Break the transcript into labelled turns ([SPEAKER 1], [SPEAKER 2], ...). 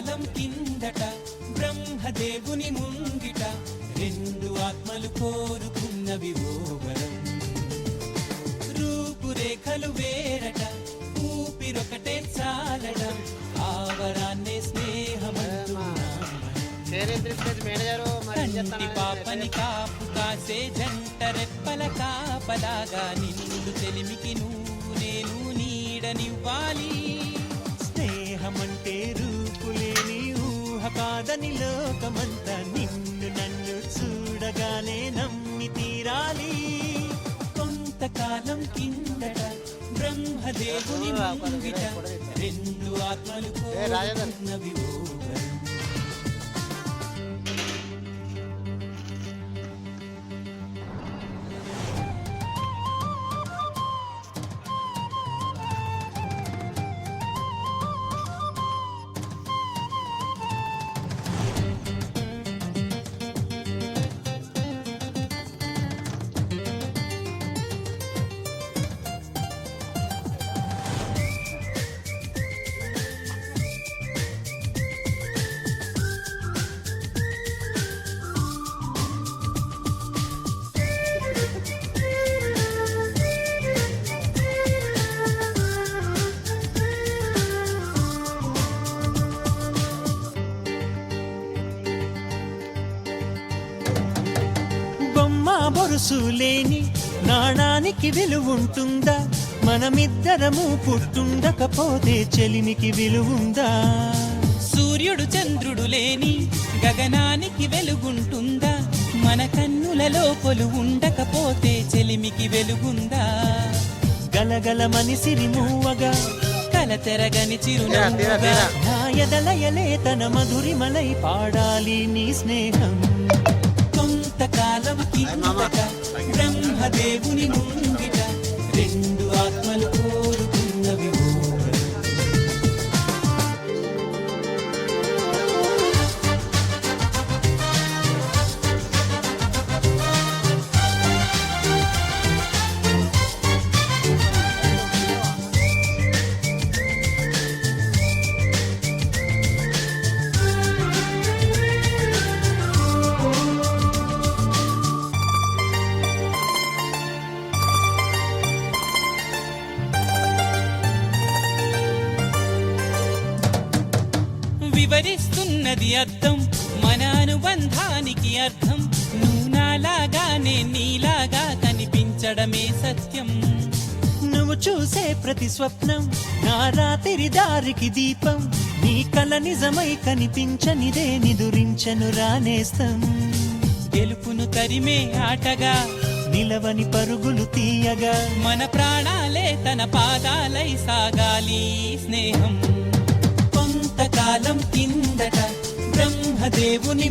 [SPEAKER 1] కొంతకాలం కిందట బ్రహ్మదేవుని ముంగిట రెండు ఆత్మలు కోరుకున్నవి ఓ వరం. రూపురేఖలు వేరట ఊపిరొకటే చాలట ఆ వరాన్నే కంటి పాపని కాపు కాసే జంట రెప్పల కాపలాగా నిన్ను తెలిమికి నువ్వు నేను నీడనివ్వాలి.
[SPEAKER 2] స్నేహమంటే రూపులేని ఊహ కాదని లోకమంతా నిన్ను నన్ను చూడగానే నమ్మి తీరాలి.
[SPEAKER 1] కొంతకాలం కిందట బ్రహ్మదేవుని ముంగిట రెండు ఆత్మలు కోరుకున్నవి ఓ వరం.
[SPEAKER 2] బొరుసు లేని నాణానికి విలువుంటుందా? మనమిద్దరము పుట్టుండకపోతే చెలిమికి విలువుందా?
[SPEAKER 1] సూర్యుడు చంద్రుడు లేని గగనానికి వెలుగుంటుందా? మన కన్నులలో కొలువు ఉండకపోతే చెలిమికి వెలుగుందా?
[SPEAKER 2] గలగల మనిసిరి మూవగా
[SPEAKER 1] కలతెరగని చిరునవ్వుగా
[SPEAKER 2] నా ఎదలయలే తన మధురిమలై పాడాలి నీ స్నేహం.
[SPEAKER 1] కొంతకాలం కిందట బ్రహ్మదేవుని ముంగిట రెండు ఆత్మలు కోరుకున్నవి ఓ వరం. వివరిస్తున్నది అర్థం మన అనుబంధానికి అర్థం. నువ్వు నాలాగా నేను నీలాగా కనిపించడమే సత్యం.
[SPEAKER 2] నువ్వు చూసే ప్రతి స్వప్నం నా రాత్రి దారికి దీపం. నీ కల నిజమై కనిపించనిదే నిదురించను రానేస్తం.
[SPEAKER 1] గెలుపును తరిమే ఆటగా
[SPEAKER 2] నిలవని పరుగులు తీయగా
[SPEAKER 1] మన ప్రాణాలే తన పాదాలై సాగాలి స్నేహం. కొంతకాలం కిందట బ్రహ్మదేవుని